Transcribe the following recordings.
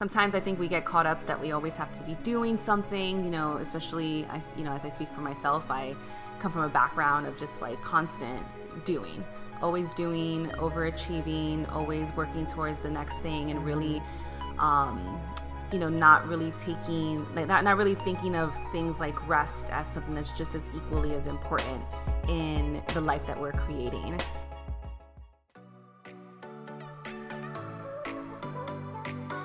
Sometimes I think we get caught up that we always have to be doing something, especially, as I speak for myself, I come from a background of just like constant doing, always doing, overachieving, always working towards the next thing, and really, not really taking, not really thinking of things like rest as something that's just as equally as important in the life that we're creating.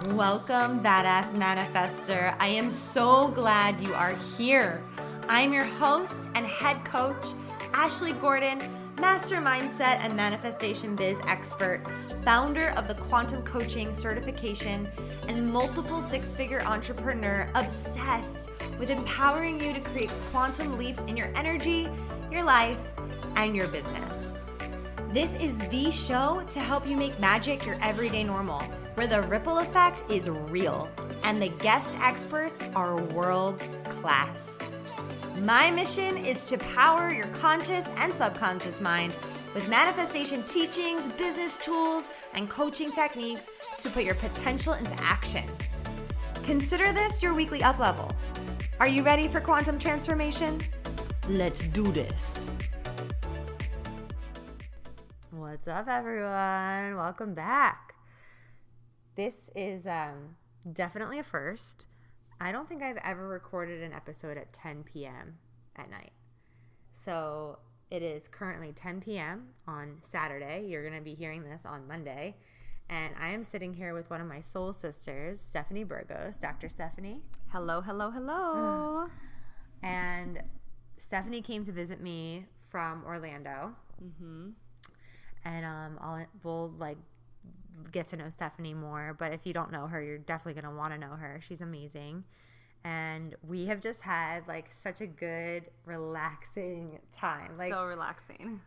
Welcome, Badass Manifester. I am so glad you are here. I'm your host and head coach, Ashley Gordon, master mindset and manifestation biz expert, founder of the Quantum Coaching certification, and multiple six-figure entrepreneur obsessed with empowering you to create quantum leaps in your energy, your life, and your business. This is the show to help you make magic your everyday normal, where the ripple effect is real and the guest experts are world class. My mission is to power your conscious and subconscious mind with manifestation teachings, business tools, and coaching techniques to put your potential into action. Consider this your weekly up level. Are you ready for quantum transformation? Let's do this. What's up, everyone? Welcome back. This is definitely a first. I don't think I've ever recorded an episode at 10 p.m. at night. So it is currently 10 p.m. on Saturday. You're going to be hearing this on Monday. And I am sitting here with one of my soul sisters, Stephanie Burgos. Dr. Stephanie. Hello, hello, hello. And Stephanie came to visit me from Orlando. Mm-hmm. And we'll get to know Stephanie more, but if you don't know her, you're definitely going to want to know her. She's amazing. And we have just had such a good, relaxing time. So relaxing.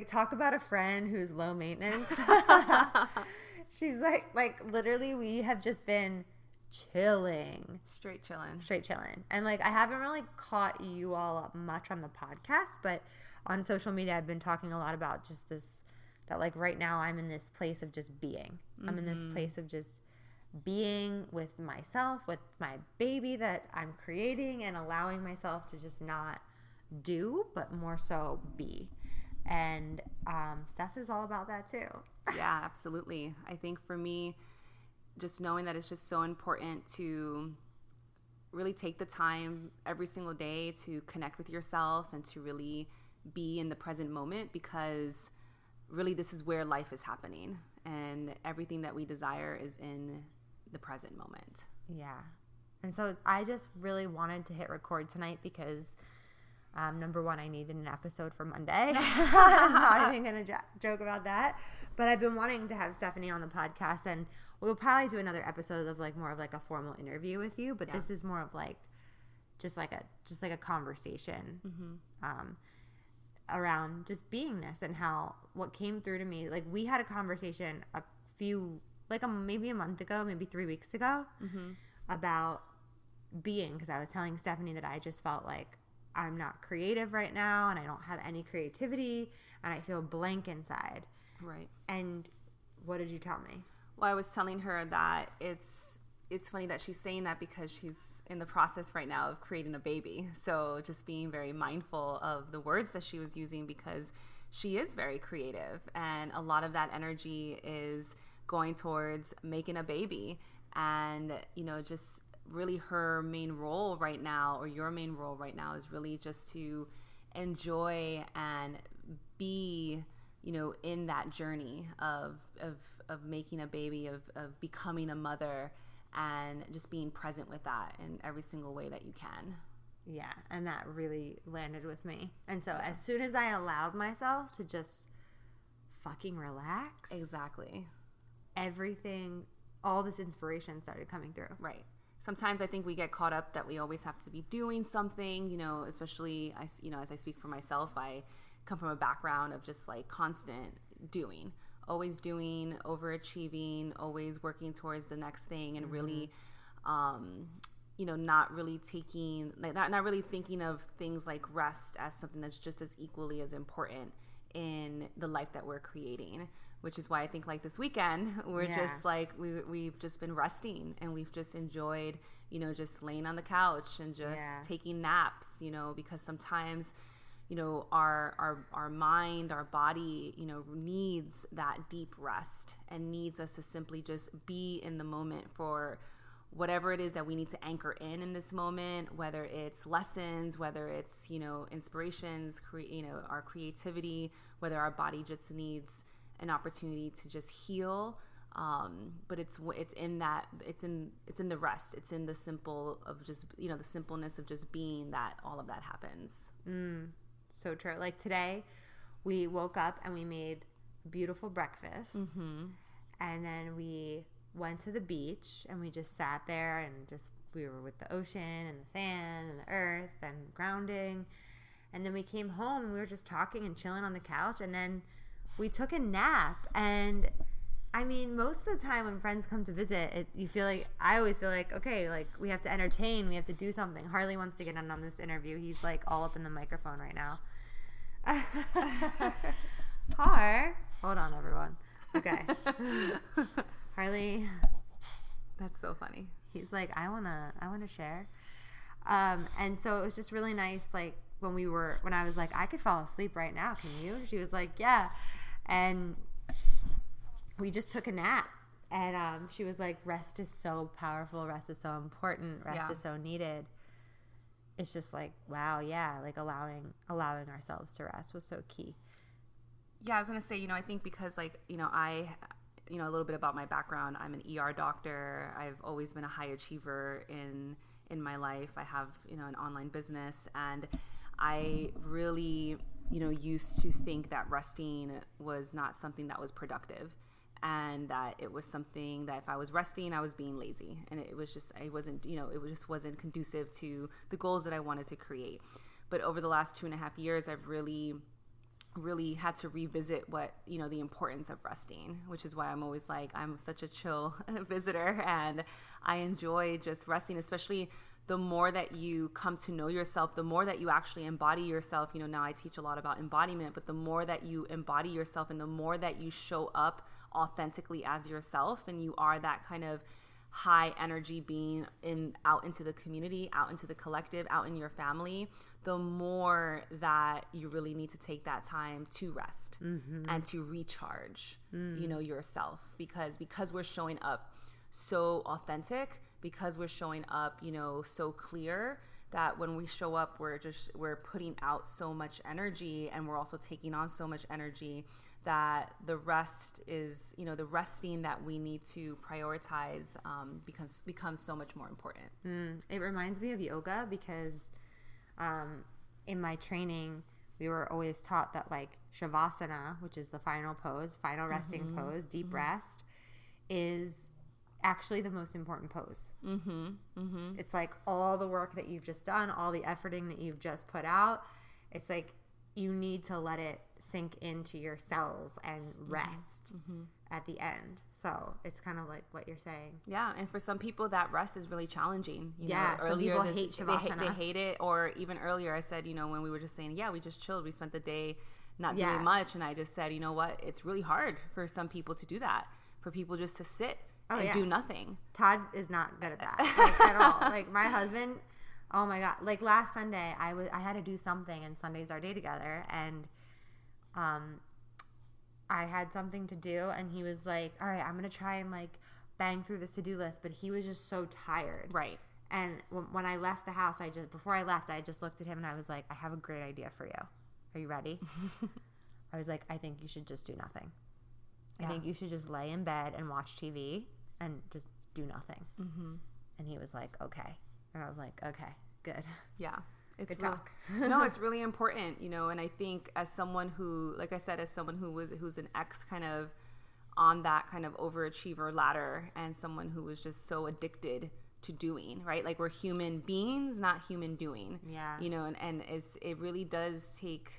Talk about a friend who's low maintenance. She's literally we have just been chilling. Straight chilling. And I haven't really caught you all up much on the podcast, but on social media I've been talking a lot about just this, that right now I'm in this place of just being. Mm-hmm. I'm in this place of just being with myself, with my baby that I'm creating, and allowing myself to just not do, but more so be. And Steph is all about that too. Yeah, absolutely. I think for me, just knowing that it's just so important to really take the time every single day to connect with yourself and to really be in the present moment, because really this is where life is happening, and everything that we desire is in the present moment. Yeah. And so I just really wanted to hit record tonight because number one, I needed an episode for Monday. I'm not even going to joke about that, but I've been wanting to have Stephanie on the podcast, and we'll probably do another episode of more of a formal interview with you, but this is more of just like a conversation. Mm-hmm. Around just beingness, and what came through to me. We had a conversation maybe a month ago, maybe 3 weeks ago, mm-hmm. about being, because I was telling Stephanie that I just felt like I'm not creative right now, and I don't have any creativity, and I feel blank inside. Right. And what did you tell me? Well, I was telling her that it's funny that she's saying that because she's in the process right now of creating a baby. So just being very mindful of the words that she was using, because she is very creative, and a lot of that energy is going towards making a baby. And, just really her main role right now, or your main role right now, is really just to enjoy and be, in that journey of making a baby, of becoming a mother, and just being present with that in every single way that you can. Yeah, and that really landed with me. And so as soon as I allowed myself to just fucking relax. Exactly. Everything, all this inspiration started coming through. Right. Sometimes I think we get caught up that we always have to be doing something, especially, as I speak for myself, I come from a background of just constant doing. Always doing, overachieving, always working towards the next thing, and really, not really taking, not really thinking of things like rest as something that's just as equally as important in the life that we're creating, which is why I think like this weekend, we're just like, we've just been resting, and we've just enjoyed, you know, just laying on the couch and just taking naps, you know, because sometimes, you know, our mind, our body, you know, needs that deep rest and needs us to simply just be in the moment for whatever it is that we need to anchor in this moment, whether it's lessons, whether it's, you know, inspirations, you know, our creativity, whether our body just needs an opportunity to just heal. But it's in the rest. It's in the simple of just, you know, the simpleness of just being, that all of that happens. So true. Like today we woke up and we made a beautiful breakfast, and then we went to the beach and we just sat there and just, we were with the ocean and the sand and the earth and grounding. And then we came home and we were just talking and chilling on the couch, and then we took a nap. And I mean, most of the time when friends come to visit, I always feel like, okay, like we have to entertain, we have to do something. Harley wants to get in on this interview. He's like all up in the microphone right now. Hold on, everyone. Okay. Harley. That's so funny. He's like, I wanna share. And so it was just really nice, like when I was like, I could fall asleep right now, can you? She was like, yeah. And we just took a nap, and she was like, rest is so powerful, rest is so important, rest is so needed. It's just like, wow, yeah, like allowing ourselves to rest was so key. Yeah, I was gonna say, you know, I think because like, you know, you know, a little bit about my background. I'm an ER doctor. I've always been a high achiever in my life. I have, you know, an online business, and I really, you know, used to think that resting was not something that was productive, and that it was something that if I was resting, I was being lazy, and it was just, I wasn't, you know, it just wasn't conducive to the goals that I wanted to create. But over the last 2.5 years, I've really had to revisit what, you know, the importance of resting, which is why I'm always like, I'm such a chill visitor, and I enjoy just resting, especially the more that you come to know yourself, the more that you actually embody yourself. You know, now I teach a lot about embodiment, but the more that you embody yourself and the more that you show up authentically as yourself, and you are that kind of high energy being out into the community, out into the collective, out in your family, the more that you really need to take that time to rest and to recharge, you know, yourself, because we're showing up so authentic, because we're showing up, you know, so clear, that when we show up, we're putting out so much energy, and we're also taking on so much energy, that the rest is, you know, the resting that we need to prioritize becomes so much more important. It reminds me of yoga, because in my training, we were always taught that like Shavasana, which is the final resting pose, deep rest, is actually the most important pose. It's like all the work that you've just done, all the efforting that you've just put out, it's like you need to let it sink into your cells and rest at the end. So it's kind of like what you're saying. Yeah, and for some people that rest is really challenging. You know, some people hate Shavasana. They hate it. Or even earlier I said, you know, when we were just saying, yeah, we just chilled, we spent the day not doing much, and I just said, you know what, it's really hard for some people to do that, for people just to sit and do nothing. Todd is not good at that, like, at all. Like my husband, oh my God, like last Sunday I had to do something, and Sunday's our day together, and I had something to do, and he was like, all right, I'm gonna try and like bang through this to-do list, but he was just so tired, right? And when I left the house, before I left, I just looked at him and I was like, I have a great idea for you. Are you ready? I was like, I think you should just do nothing. I think you should just lay in bed and watch TV and just do nothing. And he was like, okay. And I was like, okay, good. Yeah. It's good talk. No, it's really important, you know, and I think as someone who, like I said, as someone who's an ex kind of on that kind of overachiever ladder, and someone who was just so addicted to doing, right? Like we're human beings, not human doing. Yeah. You know, and it really does take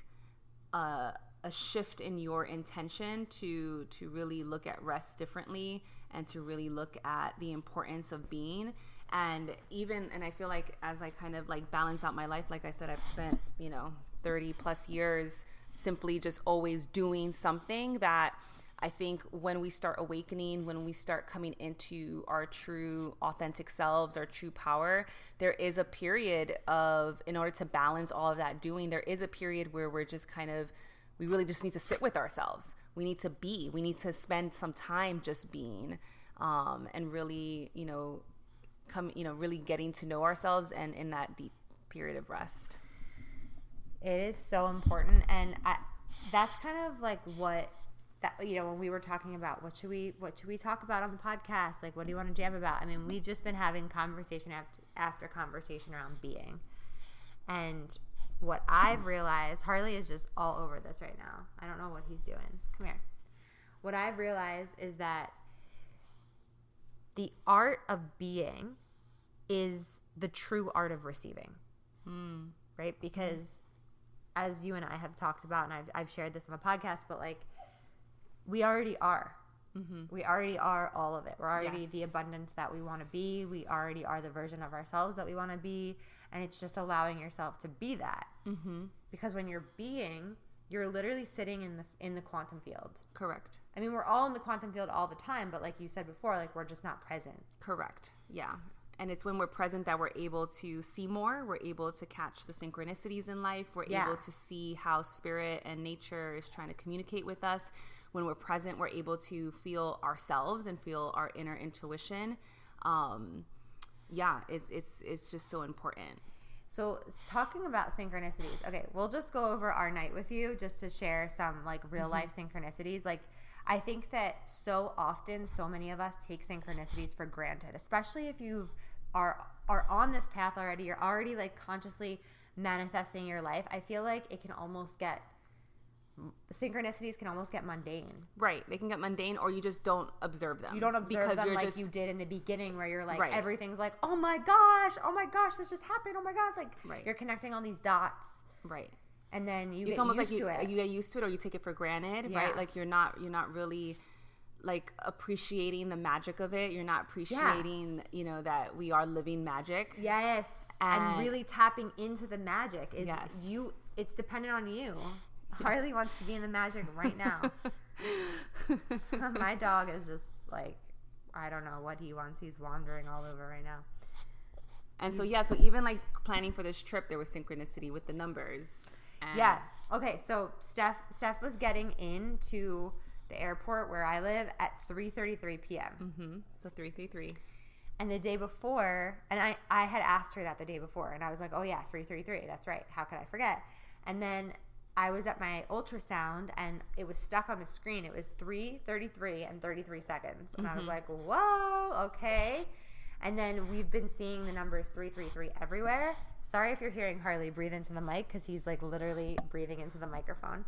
a shift in your intention to really look at rest differently, and to really look at the importance of being. And I feel like as I kind of like balance out my life, like I said, I've spent, you know, 30 plus years simply just always doing something that I think when we start awakening, when we start coming into our true authentic selves, our true power, there is a period of, in order to balance all of that doing, there is a period where we're just kind of, we really just need to sit with ourselves. We need to be, we need to spend some time just being, and really, really getting to know ourselves and in that deep period of rest. It is so important. And that's kind of like what, that, when we were talking about what should we talk about on the podcast, like what do you want to jam about? I mean, we've just been having conversation after conversation around being. And what I've realized, Harley is just all over this right now. I don't know what he's doing. Come here. What I've realized is that the art of being is the true art of receiving. Right? Because as you and I have talked about, and I've shared this on the podcast, but like, we already are. We already are all of it. We're already the abundance that we want to be. We already are the version of ourselves that we want to be. And it's just allowing yourself to be that. Because when you're being, you're literally sitting in the quantum field. Correct. I mean, we're all in the quantum field all the time, but like you said before, like we're just not present. Correct. Yeah. And it's when we're present that we're able to see more. We're able to catch the synchronicities in life. We're able to see how spirit and nature is trying to communicate with us. When we're present, we're able to feel ourselves and feel our inner intuition. It's just so important. So talking about synchronicities, okay, we'll just go over our night with you just to share some like real life synchronicities. Like, I think that so often, so many of us take synchronicities for granted, especially if you are on this path already. You're already like consciously manifesting your life. I feel like it can almost get, synchronicities can almost get mundane. Right. They can get mundane, or you just don't observe them. You don't observe them like you did in the beginning, where you're like, everything's like, oh my gosh, this just happened. Oh my God. Like you're connecting all these dots. Right. And then you get used to it. You get used to it, or you take it for granted, right? Like you're not really like appreciating the magic of it. You're not appreciating, that we are living magic. Yes. And really tapping into the magic is it's dependent on you. Harley wants to be in the magic right now. My dog is just like, I don't know what he wants. He's wandering all over right now. And so even like planning for this trip, there was synchronicity with the numbers. Okay, so Steph was getting into the airport where I live at 3:33 p.m. So 3:33. And the day before, and I had asked her that the day before, and I was like, oh yeah, 3:33, that's right. How could I forget? And then I was at my ultrasound, and it was stuck on the screen. It was 3:33 and 33 seconds. And I was like, whoa, okay. And then we've been seeing the numbers 333 everywhere. Sorry if you're hearing Harley breathe into the mic, because he's like literally breathing into the microphone.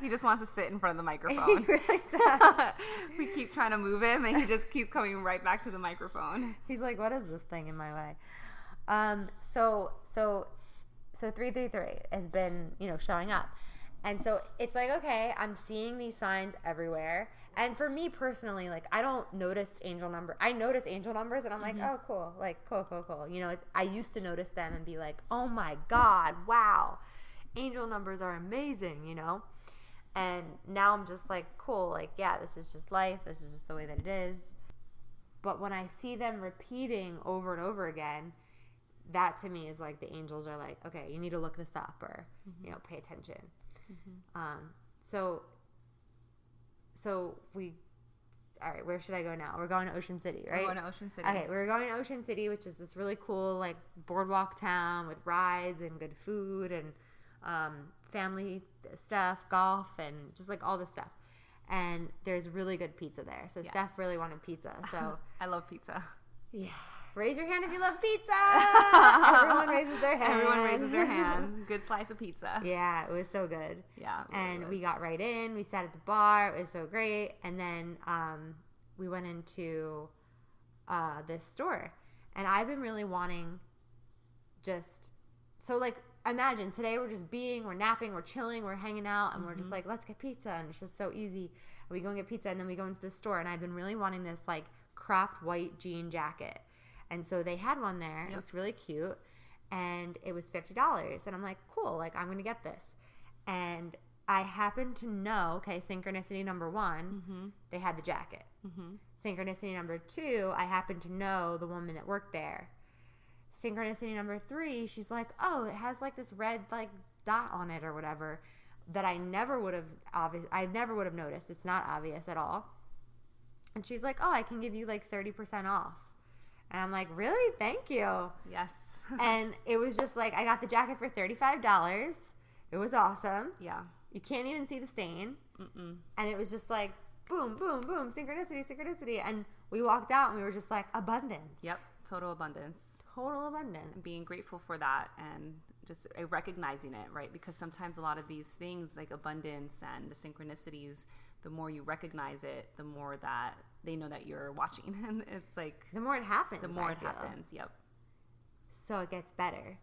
He just wants to sit in front of the microphone. He really does. We keep trying to move him, and he just keeps coming right back to the microphone. He's like, what is this thing in my way? So 333 has been, showing up. And so it's like, okay, I'm seeing these signs everywhere. And for me personally, like, I don't notice angel number. I notice angel numbers, and I'm like, oh, cool. Like, cool. I used to notice them and be like, oh my God, wow. Angel numbers are amazing, And now I'm just like, cool. Like, yeah, this is just life. This is just the way that it is. But when I see them repeating over and over again, that to me is like the angels are like, okay, you need to look this up, or, pay attention. So all right, where should I go now? We're going to Ocean City, right? We're going to Ocean City. Okay, we're going to Ocean City, which is this really cool, like, boardwalk town with rides and good food and family stuff, golf, and just, like, all this stuff. And there's really good pizza there. So Steph really wanted pizza. So I love pizza. Yeah. Raise your hand if you love pizza. Everyone raises their hand. Good slice of pizza. Yeah, it was so good. Yeah. And we got right in. We sat at the bar. It was so great. And then we went into this store. And I've been really wanting imagine today we're napping, we're chilling, we're hanging out, and we're just like, let's get pizza. And it's just so easy. And we go and get pizza, and then we go into the store. And I've been really wanting this like cropped white jean jacket. And so they had one there. Yep. It was really cute. And it was $50. And I'm like, cool, like I'm going to get this. And I happen to know, okay, synchronicity number 1, they had the jacket. Synchronicity number 2, I happen to know the woman that worked there. Synchronicity number 3, she's like, oh, it has like this red like dot on it or whatever that I never would have noticed. It's not obvious at all. And she's like, oh, I can give you like 30% off. And I'm like, really? Thank you. Yes. And it was just like, I got the jacket for $35. It was awesome. Yeah. You can't even see the stain. And it was just like, boom, boom, boom, synchronicity, synchronicity. And we walked out and we were just like, abundance. Yep. Total abundance. Total abundance. And being grateful for that and just recognizing it, right? Because sometimes a lot of these things like abundance and the synchronicities, the more you recognize it, the more that they know that you're watching. And it's like... the more it happens. The more it happens, yep. So it gets better.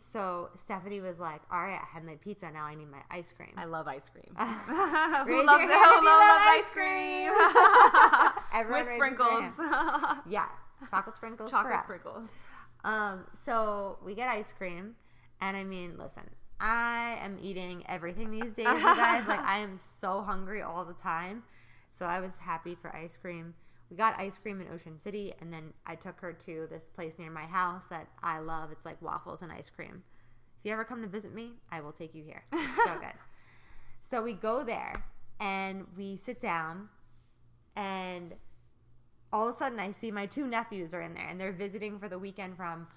So Stephanie was like, all right, I had my pizza. Now I need my ice cream. I love ice cream. Who loves ice cream? With sprinkles. Yeah. Chocolate sprinkles for us. Chocolate sprinkles. So we get ice cream. And I mean, listen, I am eating everything these days, you guys. Like, I am so hungry all the time. So I was happy for ice cream. We got ice cream in Ocean City, and then I took her to this place near my house that I love. It's like waffles and ice cream. If you ever come to visit me, I will take you here. It's so good. So we go there, and we sit down, and all of a sudden I see my 2 nephews are in there, and they're visiting for the weekend from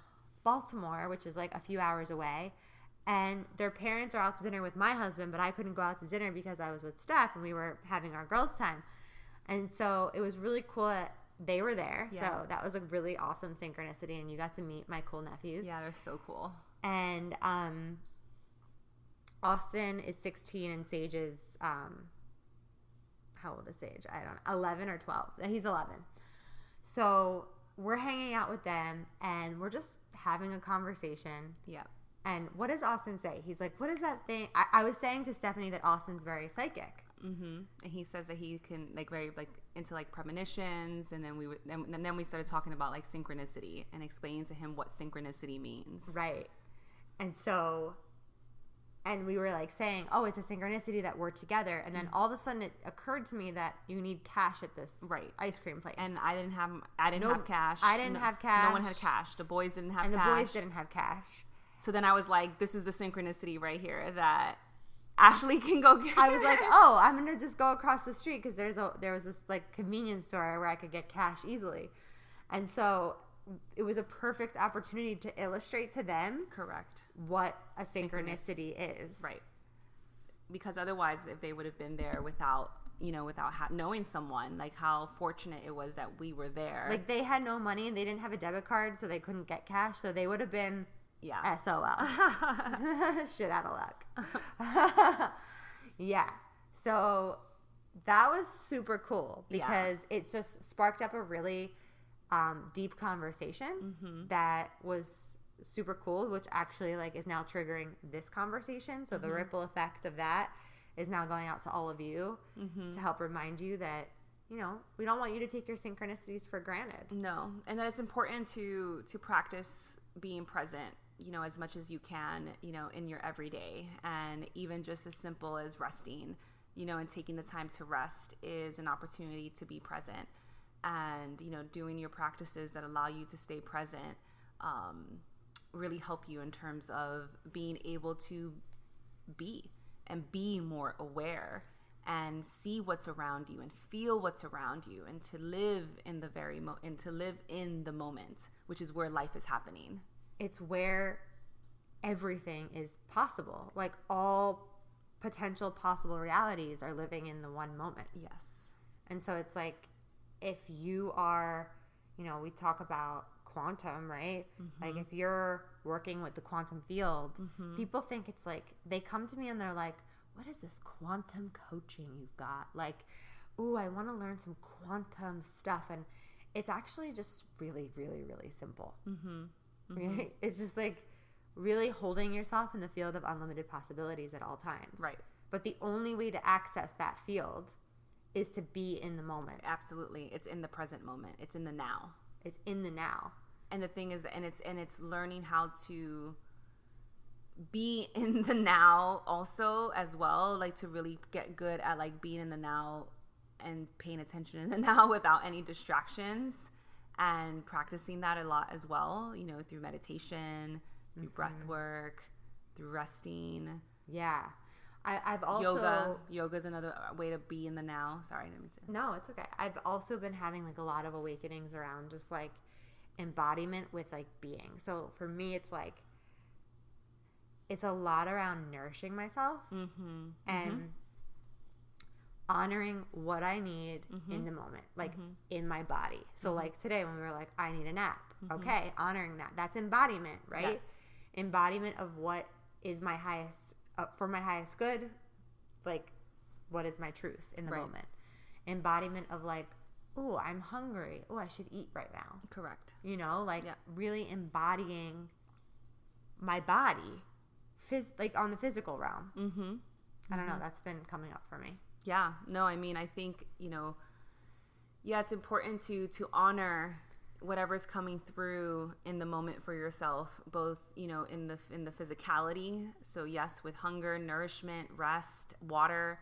Baltimore, which is like a few hours away. And their parents are out to dinner with my husband, but I couldn't go out to dinner because I was with Steph, and we were having our girls' time. And so it was really cool that they were there. Yeah. So that was a really awesome synchronicity, and you got to meet my cool nephews. Yeah, they're so cool. And Austin is 16, and Sage is, how old is Sage? I don't know, 11 or 12. He's 11. So we're hanging out with them, and we're just having a conversation. Yeah. And what does Austin say? He's like, what is that thing? I was saying to Stephanie that Austin's very psychic. And he says that he can like very like into like premonitions, and then we started talking about like synchronicity and explaining to him what synchronicity means. Right. And so, and we were like saying, oh, it's a synchronicity that we're together. And then all of a sudden it occurred to me that you need cash at this ice cream place. And I didn't have cash. I didn't have cash. No one had cash. The boys didn't have cash. And the boys didn't have cash. So then I was like, this is the synchronicity right here that Ashley can go get. I was like, oh, I'm going to just go across the street because there was this like convenience store where I could get cash easily. And so it was a perfect opportunity to illustrate to them what a synchronicity is. Right. Because otherwise, if they would have been there without knowing someone, like how fortunate it was that we were there. Like they had no money and they didn't have a debit card, so they couldn't get cash. So they would have been SOL. Shit out of luck. Yeah. So that was super cool because it just sparked up a really deep conversation that was super cool, which actually like is now triggering this conversation. So the ripple effect of that is now going out to all of you to help remind you that, you know, we don't want you to take your synchronicities for granted. No. And that it's important to practice being present, you know, as much as you can, you know, in your everyday. And even just as simple as resting, you know, and taking the time to rest is an opportunity to be present. And, you know, doing your practices that allow you to stay present really help you in terms of being able to be more aware and see what's around you and feel what's around you and to live in the moment, which is where life is happening. It's where everything is possible. Like all potential possible realities are living in the one moment. Yes. And so it's like, if you are, you know, we talk about quantum, right? Like if you're working with the quantum field, people think it's like, they come to me and they're like, what is this quantum coaching you've got? Like, ooh, I want to learn some quantum stuff. And it's actually just really, really, really simple. Right? It's just like really holding yourself in the field of unlimited possibilities at all times. Right. But the only way to access that field is to be in the moment. Absolutely. It's in the present moment. It's in the now. It's in the now. And the thing is, and it's learning how to be in the now also as well, like to really get good at like being in the now and paying attention in the now without any distractions, and practicing that a lot as well, you know, through meditation, through breath work, through resting. Yeah. I've also... Yoga is another way to be in the now. Sorry, I didn't mean to. No, it's okay. I've also been having like a lot of awakenings around just like embodiment with like being. So for me, it's like, it's a lot around nourishing myself and honoring what I need in the moment, like in my body. So like today when we were like, I need a nap. Okay, honoring that. That's embodiment, right? Yes. Embodiment of what is my highest, for my highest good, like what is my truth in the moment. Embodiment of like, oh, I'm hungry. Oh, I should eat right now. Correct. You know, like really embodying my body, like on the physical realm. I don't know. That's been coming up for me. Yeah. No, I mean, I think, you know, it's important to honor whatever's coming through in the moment for yourself, both, you know, in the physicality. So yes, with hunger, nourishment, rest, water,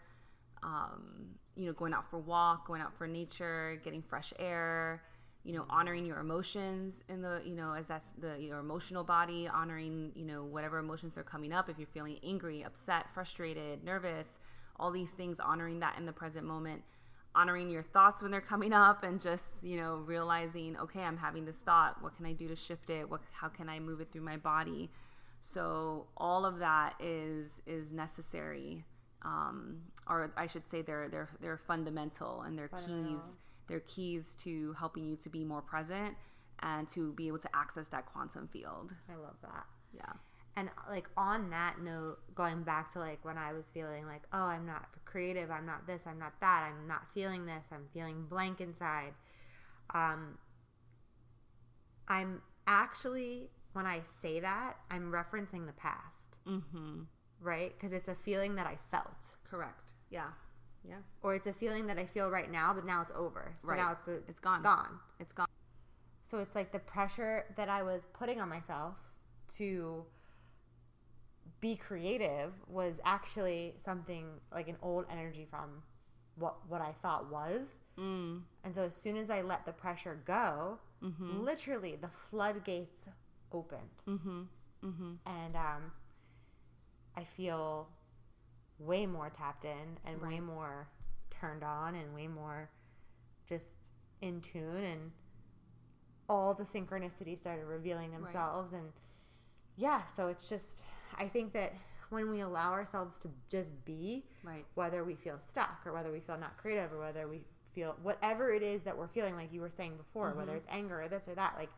you know, going out for a walk, going out for nature, getting fresh air, you know, honoring your emotions in the, you know, as that's your emotional body, honoring, you know, whatever emotions are coming up. If you're feeling angry, upset, frustrated, nervous, all these things, honoring that in the present moment, honoring your thoughts when they're coming up, and just, you know, realizing, okay, I'm having this thought. What can I do to shift it? How can I move it through my body? So all of that is necessary. Or I should say they're fundamental, and they're keys to helping you to be more present and to be able to access that quantum field. I love that. Yeah. And like on that note, going back to like when I was feeling like, oh, I'm not creative, I'm not this, I'm not that, I'm not feeling this, I'm feeling blank inside. I'm actually, when I say that, I'm referencing the past. Right? Because it's a feeling that I felt. Correct. Yeah. Yeah. Or it's a feeling that I feel right now, but now it's over. So now it's gone. It's gone. So it's like the pressure that I was putting on myself to be creative was actually something like an old energy from what I thought was. And so as soon as I let the pressure go, literally the floodgates opened. And I feel way more tapped in and way more turned on and way more just in tune, and all the synchronicities started revealing themselves. And so it's just, I think that when we allow ourselves to just be, whether we feel stuck or whether we feel not creative or whether we feel whatever it is that we're feeling, like you were saying before, whether it's anger or this or that, like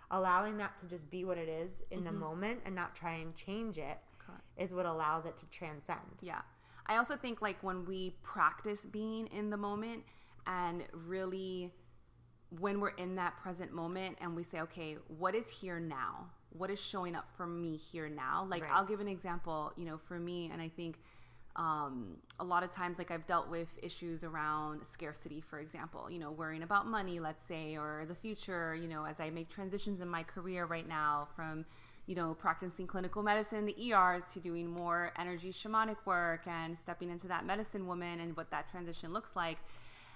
allowing that to just be what it is in the moment and not try and change it is what allows it to transcend. Yeah. I also think like when we practice being in the moment, and really when we're in that present moment and we say, okay, what is here now? What is showing up for me here now? Like I'll give an example, you know, for me, and I think a lot of times, like I've dealt with issues around scarcity, for example, you know, worrying about money, let's say, or the future, you know, as I make transitions in my career right now from, you know, practicing clinical medicine in the ER to doing more energy shamanic work and stepping into that medicine woman and what that transition looks like.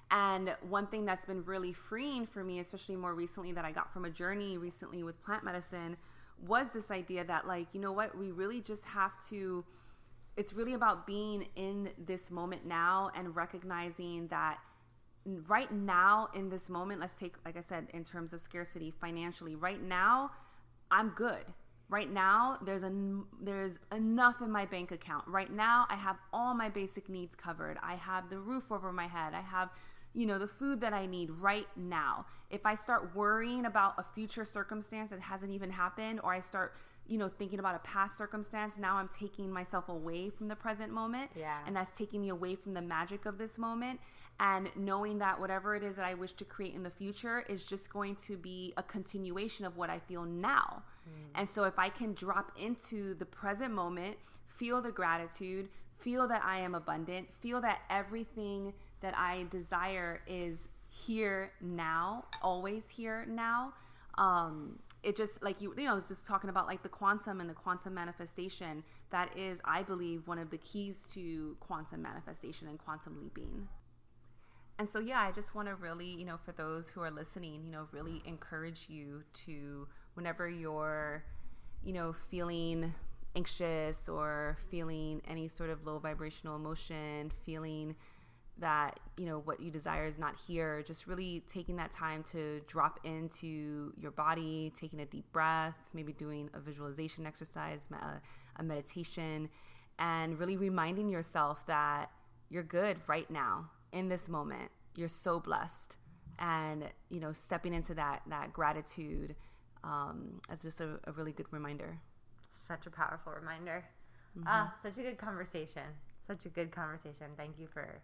And one thing that's been really freeing for me, especially more recently, that I got from a journey recently with plant medicine, was this idea that, like, you know what, we really just have to, it's really about being in this moment now and recognizing that right now in this moment, let's take, like I said, in terms of scarcity financially, right now, I'm good. Right now, there's enough in my bank account. Right now, I have all my basic needs covered. I have the roof over my head. I have, you know, the food that I need right now. If I start worrying about a future circumstance that hasn't even happened, or I start, you know, thinking about a past circumstance, now I'm taking myself away from the present moment. Yeah. And that's taking me away from the magic of this moment. And knowing that whatever it is that I wish to create in the future is just going to be a continuation of what I feel now. And so if I can drop into the present moment, feel the gratitude, feel that I am abundant, feel that everything that I desire is here now, always here now, it just like just talking about like the quantum and the quantum manifestation, that is, I believe, one of the keys to quantum manifestation and quantum leaping. And so, yeah, I just want to really, for those who are listening, really encourage you to, whenever you're, feeling anxious or feeling any sort of low vibrational emotion, feeling that, what you desire is not here, just really taking that time to drop into your body, taking a deep breath, maybe doing a visualization exercise, a meditation, and really reminding yourself that you're good right now in this moment. You're so blessed, and, stepping into that gratitude as just a really good reminder. Such a powerful reminder. Such a good conversation. Thank you for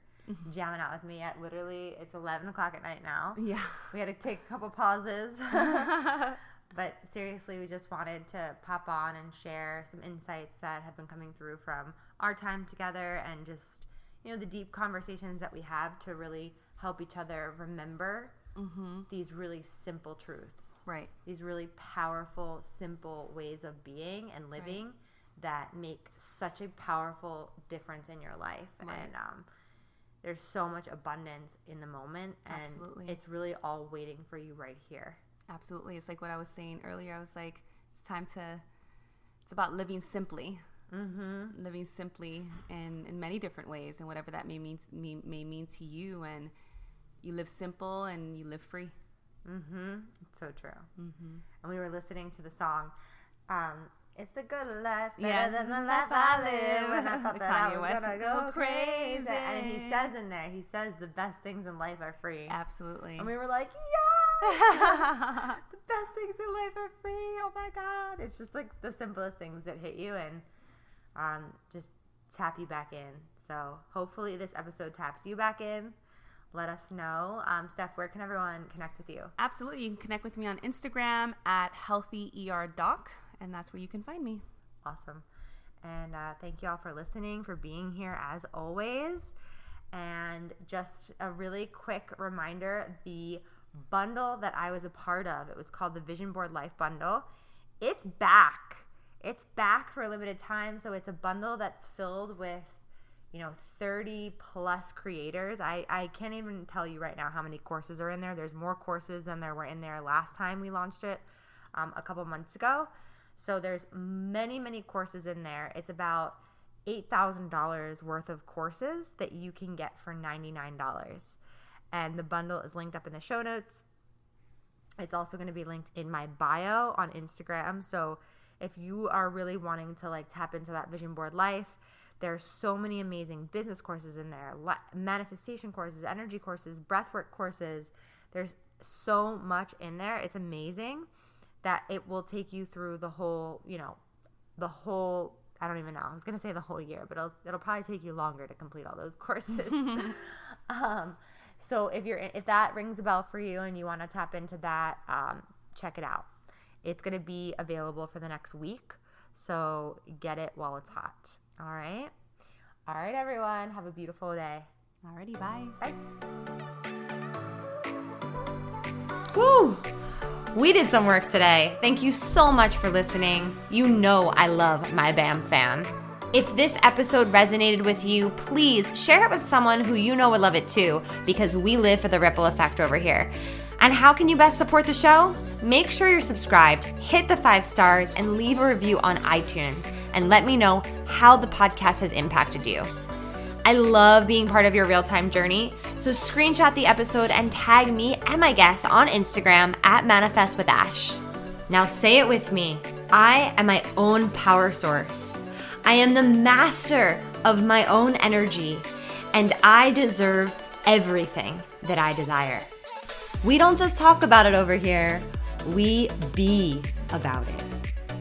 jamming out with me at literally, it's 11 o'clock at night now. Yeah. We had to take a couple pauses. But seriously, we just wanted to pop on and share some insights that have been coming through from our time together, and just, the deep conversations that we have to really help each other remember these really simple truths. Right. These really powerful, simple ways of being and living that make such a powerful difference in your life. Right. And there's so much abundance in the moment, and Absolutely. It's really all waiting for you right here. Absolutely. It's like what I was saying earlier. I was like, it's about living simply. Living simply in many different ways, and whatever that may mean to you. And you live simple and you live free. It's so true. And we were listening to the song, it's the good life, better than the life I live. And I thought that I was going to go crazy. And he says in there, the best things in life are free. Absolutely. And we were like, yes! The best things in life are free. Oh my God. It's just like the simplest things that hit you and just tap you back in. So hopefully this episode taps you back in. Let us know. Steph, where can everyone connect with you? Absolutely. You can connect with me on Instagram at healthyerdoc, and that's where you can find me. Awesome. And thank you all for listening, for being here as always. And just a really quick reminder, the bundle that I was a part of, it was called the Vision Board Life Bundle. It's back. It's back for a limited time. So it's a bundle that's filled with 30 plus creators. I can't even tell you right now how many courses are in there. There's more courses than there were in there last time we launched it a couple months ago. So there's many, many courses in there. It's about $8,000 worth of courses that you can get for $99. And the bundle is linked up in the show notes. It's also going to be linked in my bio on Instagram. So if you are really wanting to tap into that vision board life, there's so many amazing business courses in there, manifestation courses, energy courses, breathwork courses. There's so much in there. It's amazing that it will take you through the whole, I don't even know. I was going to say the whole year, but it'll probably take you longer to complete all those courses. So if that rings a bell for you and you want to tap into that, check it out. It's going to be available for the next week. So get it while it's hot. All right, everyone. Have a beautiful day. Alrighty, bye. Bye. Woo! We did some work today. Thank you so much for listening. You know I love my BAM fam. If this episode resonated with you, please share it with someone who you know would love it too, because we live for the ripple effect over here. And how can you best support the show? Make sure you're subscribed, hit the 5 stars, and leave a review on iTunes, and let me know how the podcast has impacted you. I love being part of your real-time journey, so screenshot the episode and tag me and my guests on Instagram at ManifestWithAsh. Now say it with me. I am my own power source. I am the master of my own energy, and I deserve everything that I desire. We don't just talk about it over here, we be about it.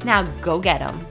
Now go get 'em.